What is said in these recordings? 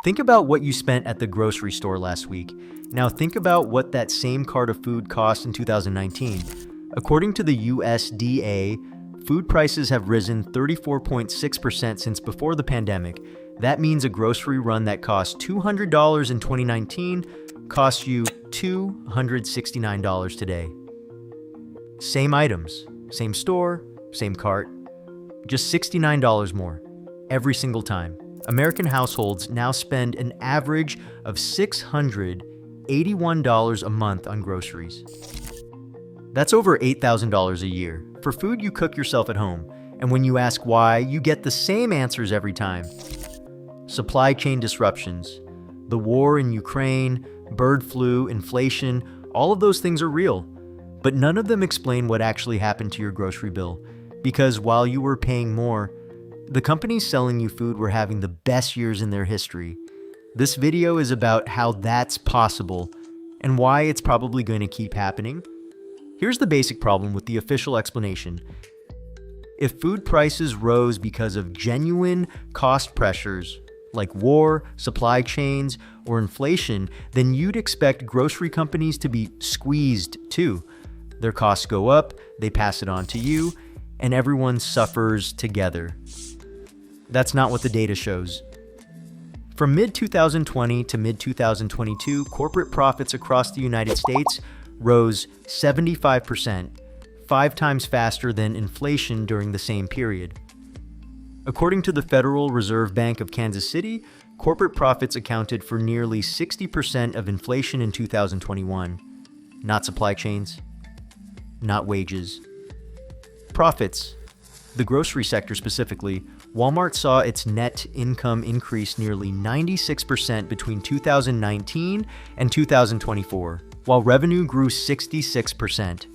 Think about what you spent at the grocery store last week. Now think about what that same cart of food cost in 2019. According to the USDA, food prices have risen 34.6% since before the pandemic. That means a grocery run that cost $200 in 2019 costs you $269 today. Same items, same store, same cart, just $69 more every single time. American households now spend an average of $681 a month on groceries. That's over $8,000 a year for food you cook yourself at home. And when you ask why, you get the same answers every time. Supply chain disruptions, the war in Ukraine, bird flu, inflation, all of those things are real. But none of them explain what actually happened to your grocery bill. Because while you were paying more, the companies selling you food were having the best years in their history. This video is about how that's possible and why it's probably going to keep happening. Here's the basic problem with the official explanation. If food prices rose because of genuine cost pressures, like war, supply chains, or inflation, then you'd expect grocery companies to be squeezed too. Their costs go up, they pass it on to you, and everyone suffers together. That's not what the data shows. From mid-2020 to mid-2022, corporate profits across the United States rose 75%, 5 times faster than inflation during the same period. According to the Federal Reserve Bank of Kansas City, corporate profits accounted for nearly 60% of inflation in 2021. Not supply chains, not wages. Profits. The grocery sector specifically, Walmart saw its net income increase nearly 96% between 2019 and 2024, while revenue grew 66%.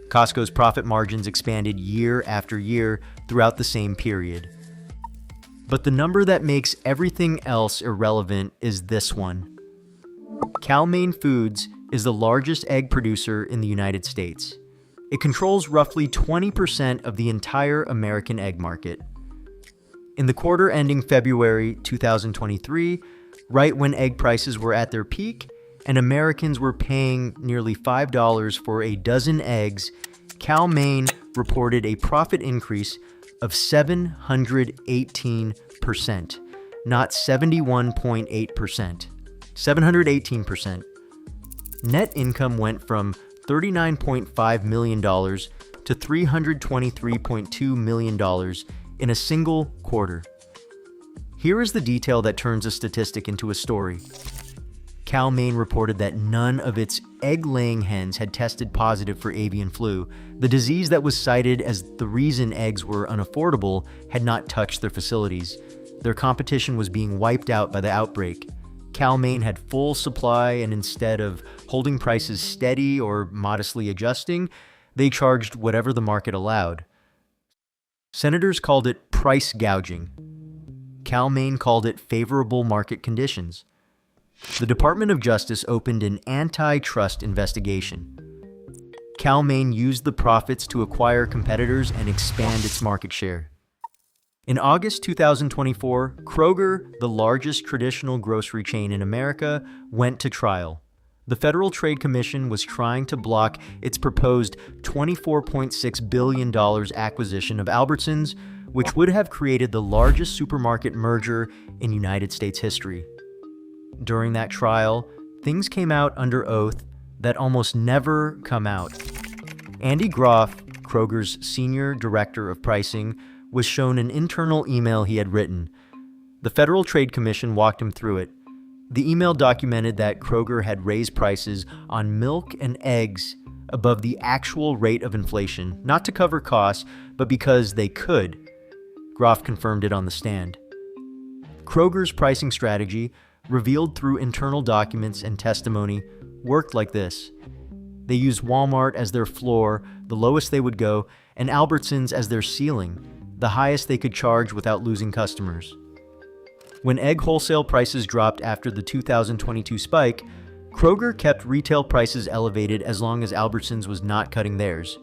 Costco's profit margins expanded year after year throughout the same period. But the number that makes everything else irrelevant is this one. Cal-Maine Foods is the largest egg producer in the United States. It controls roughly 20% of the entire American egg market. In the quarter ending February 2023, right when egg prices were at their peak and Americans were paying nearly $5 for a dozen eggs, Cal-Maine reported a profit increase of 718%, not 71.8%. 718%. Net income went from $39.5 million to $323.2 million in a single quarter. Here is the detail that turns a statistic into a story. Cal-Maine reported that none of its egg-laying hens had tested positive for avian flu. The disease that was cited as the reason eggs were unaffordable had not touched their facilities. Their competition was being wiped out by the outbreak. Cal-Maine had full supply, and instead of holding prices steady or modestly adjusting, they charged whatever the market allowed. Senators called it price gouging. Cal-Maine called it favorable market conditions. The Department of Justice opened an antitrust investigation. Cal-Maine used the profits to acquire competitors and expand its market share. In August 2024, Kroger, the largest traditional grocery chain in America, went to trial. The Federal Trade Commission was trying to block its proposed $24.6 billion acquisition of Albertsons, which would have created the largest supermarket merger in United States history. During that trial, things came out under oath that almost never come out. Andy Groff, Kroger's senior director of pricing, was shown an internal email he had written. The Federal Trade Commission walked him through it. The email documented that Kroger had raised prices on milk and eggs above the actual rate of inflation, not to cover costs, but because they could. Groff confirmed it on the stand. Kroger's pricing strategy, revealed through internal documents and testimony, worked like this. They used Walmart as their floor, the lowest they would go, and Albertsons as their ceiling, the highest they could charge without losing customers. When egg wholesale prices dropped after the 2022 spike, Kroger kept retail prices elevated as long as Albertsons was not cutting theirs.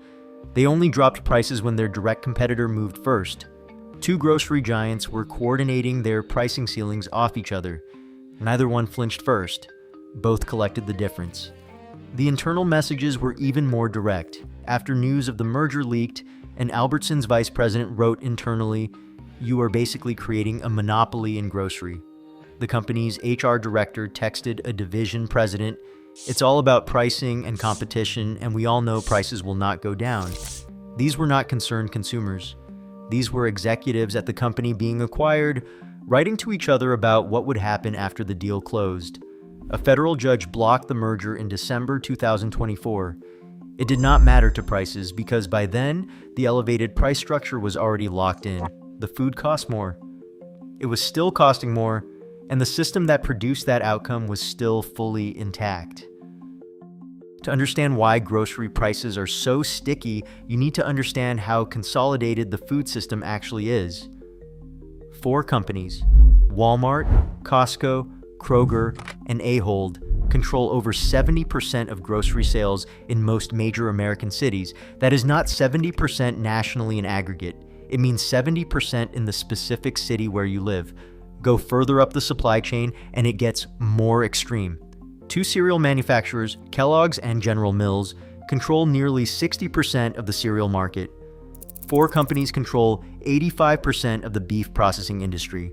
They only dropped prices when their direct competitor moved first. Two grocery giants were coordinating their pricing ceilings off each other. Neither one flinched first. Both collected the difference. The internal messages were even more direct. After news of the merger leaked, an Albertsons vice president wrote internally, "You are basically creating a monopoly in grocery." The company's HR director texted a division president, "It's all about pricing and competition, and we all know prices will not go down." These were not concerned consumers. These were executives at the company being acquired, writing to each other about what would happen after the deal closed. A federal judge blocked the merger in December 2024. It did not matter to prices because by then, the elevated price structure was already locked in. The food cost more. It was still costing more, and the system that produced that outcome was still fully intact. To understand why grocery prices are so sticky, you need to understand how consolidated the food system actually is. 4 companies, Walmart, Costco, Kroger, and Ahold, control over 70% of grocery sales in most major American cities. That is not 70% nationally in aggregate. It means 70% in the specific city where you live. Go further up the supply chain, and it gets more extreme. 2 cereal manufacturers, Kellogg's and General Mills, control nearly 60% of the cereal market. 4 companies control 85% of the beef processing industry.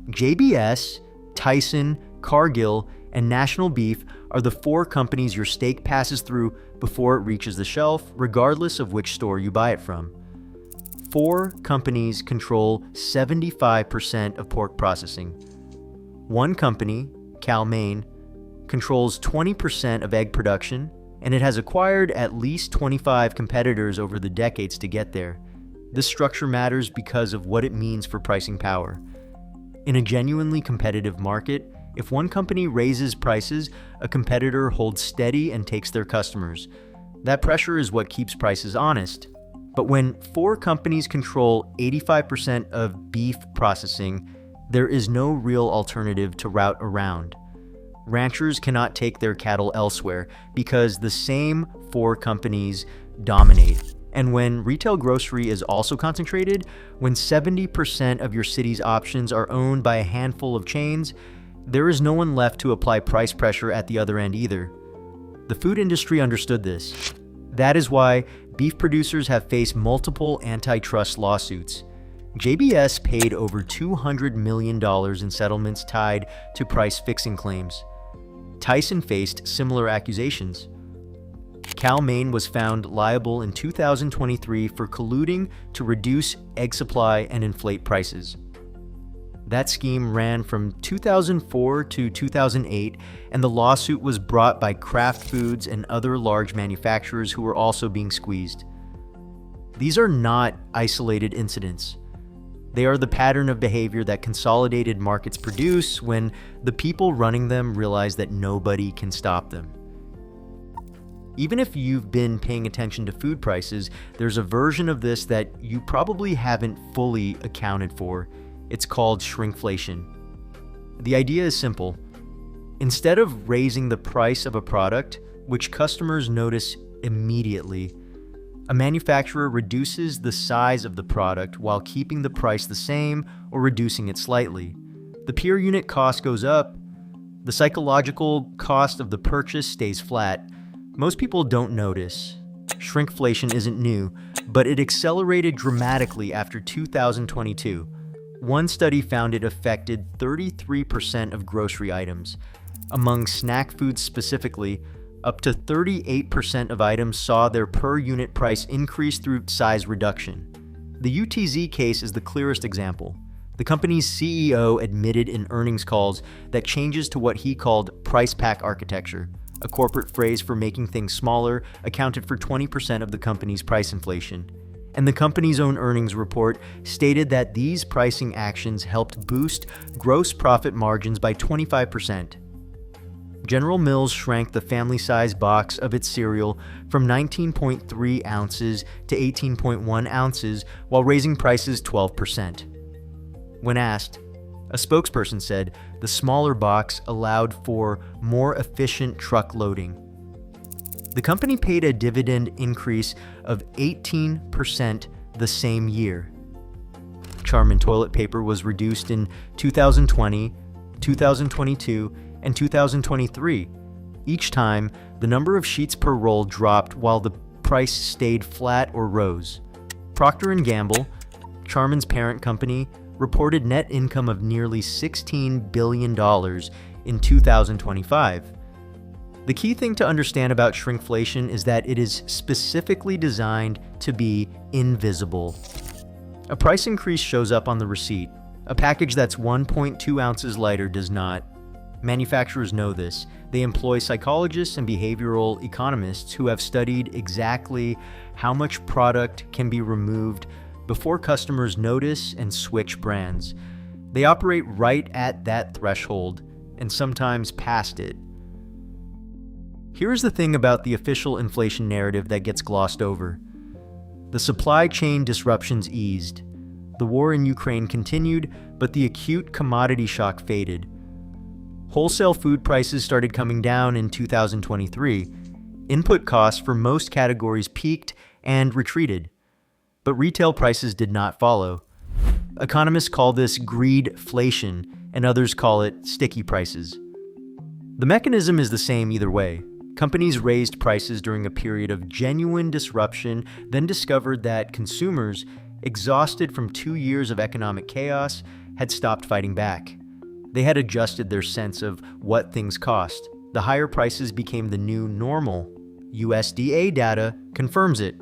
JBS, Tyson, Cargill, and National Beef are the 4 companies your steak passes through before it reaches the shelf, regardless of which store you buy it from. 4 companies control 75% of pork processing. 1 company, Cal-Maine, controls 20% of egg production, and it has acquired at least 25 competitors over the decades to get there. This structure matters because of what it means for pricing power. In a genuinely competitive market, if one company raises prices, a competitor holds steady and takes their customers. That pressure is what keeps prices honest. But when 4 companies control 85% of beef processing, there is no real alternative to route around. Ranchers cannot take their cattle elsewhere because the same 4 companies dominate. And when retail grocery is also concentrated, when 70% of your city's options are owned by a handful of chains, there is no one left to apply price pressure at the other end either. The food industry understood this. That is why beef producers have faced multiple antitrust lawsuits. JBS paid over $200 million in settlements tied to price-fixing claims. Tyson faced similar accusations. Cal-Maine was found liable in 2023 for colluding to reduce egg supply and inflate prices. That scheme ran from 2004 to 2008, and the lawsuit was brought by Kraft Foods and other large manufacturers who were also being squeezed. These are not isolated incidents. They are the pattern of behavior that consolidated markets produce when the people running them realize that nobody can stop them. Even if you've been paying attention to food prices, there's a version of this that you probably haven't fully accounted for. It's called shrinkflation. The idea is simple. Instead of raising the price of a product, which customers notice immediately, a manufacturer reduces the size of the product while keeping the price the same or reducing it slightly. The per unit cost goes up. The psychological cost of the purchase stays flat. Most people don't notice. Shrinkflation isn't new, but it accelerated dramatically after 2022. One study found it affected 33% of grocery items. Among snack foods specifically, up to 38% of items saw their per unit price increase through size reduction. The UTZ case is the clearest example. The company's CEO admitted in earnings calls that changes to what he called price pack architecture, a corporate phrase for making things smaller, accounted for 20% of the company's price inflation. And the company's own earnings report stated that these pricing actions helped boost gross profit margins by 25%. General Mills shrank the family-size box of its cereal from 19.3 ounces to 18.1 ounces while raising prices 12%. When asked, a spokesperson said the smaller box allowed for more efficient truck loading. The company paid a dividend increase of 18% the same year. Charmin toilet paper was reduced in 2020, 2022, and 2023. Each time, the number of sheets per roll dropped while the price stayed flat or rose. Procter & Gamble, Charmin's parent company, reported net income of nearly $16 billion in 2025. The key thing to understand about shrinkflation is that it is specifically designed to be invisible. A price increase shows up on the receipt. A package that's 1.2 ounces lighter does not. Manufacturers know this. They employ psychologists and behavioral economists who have studied exactly how much product can be removed before customers notice and switch brands. They operate right at that threshold, and sometimes past it. Here's the thing about the official inflation narrative that gets glossed over. The supply chain disruptions eased. The war in Ukraine continued, but the acute commodity shock faded. Wholesale food prices started coming down in 2023. Input costs for most categories peaked and retreated, but retail prices did not follow. Economists call this greedflation, and others call it sticky prices. The mechanism is the same either way. Companies raised prices during a period of genuine disruption, then discovered that consumers, exhausted from 2 years of economic chaos, had stopped fighting back. They had adjusted their sense of what things cost. The higher prices became the new normal. USDA data confirms it.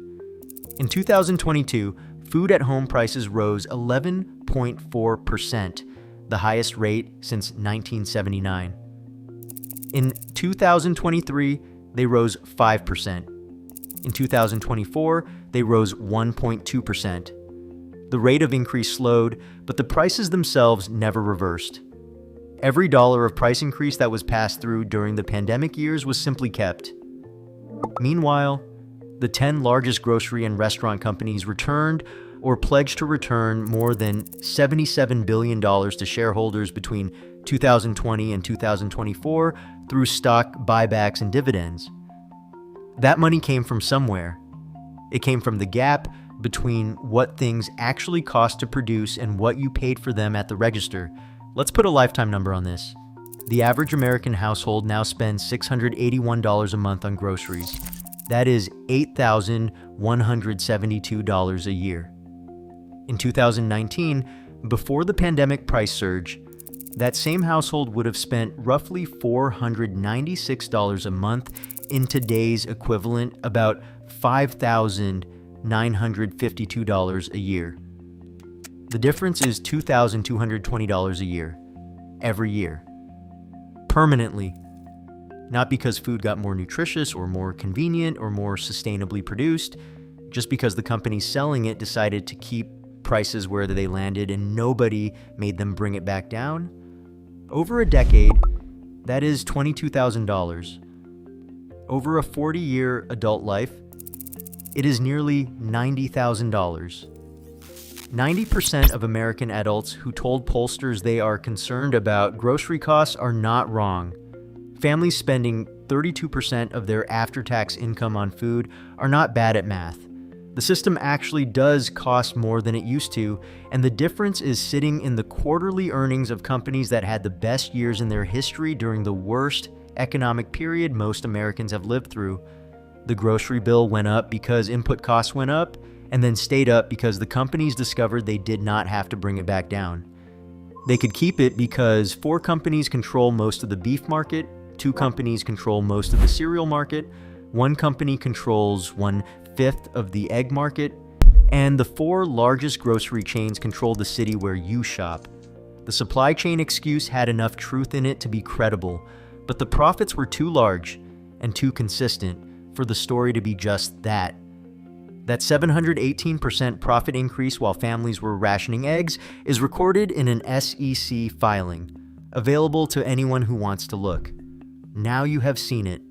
In 2022, food at home prices rose 11.4%, the highest rate since 1979. In 2023, they rose 5%. In 2024, they rose 1.2%. The rate of increase slowed, but the prices themselves never reversed. Every dollar of price increase that was passed through during the pandemic years was simply kept. Meanwhile, the 10 largest grocery and restaurant companies returned or pledged to return more than $77 billion to shareholders between 2020 and 2024 through stock buybacks and dividends. That money came from somewhere. It came from the gap between what things actually cost to produce and what you paid for them at the register. Let's put a lifetime number on this. The average American household now spends $681 a month on groceries. That is $8,172 a year. In 2019, before the pandemic price surge, that same household would have spent roughly $496 a month, in today's equivalent, about $5,952 a year. The difference is $2,220 a year, every year. Permanently. Not because food got more nutritious or more convenient or more sustainably produced, just because the companies selling it decided to keep prices where they landed and nobody made them bring it back down. Over a decade, that is $22,000. Over a 40-year adult life, it is nearly $90,000. 90% of American adults who told pollsters they are concerned about grocery costs are not wrong. Families spending 32% of their after-tax income on food are not bad at math. The system actually does cost more than it used to, and the difference is sitting in the quarterly earnings of companies that had the best years in their history during the worst economic period most Americans have lived through. The grocery bill went up because input costs went up, and then stayed up because the companies discovered they did not have to bring it back down. They could keep it because 4 companies control most of the beef market, 2 companies control most of the cereal market, 1 company controls 1/5 of the egg market, and the 4 largest grocery chains control the city where you shop. The supply chain excuse had enough truth in it to be credible, but the profits were too large and too consistent for the story to be just that. That 718% profit increase while families were rationing eggs is recorded in an SEC filing, available to anyone who wants to look. Now you have seen it.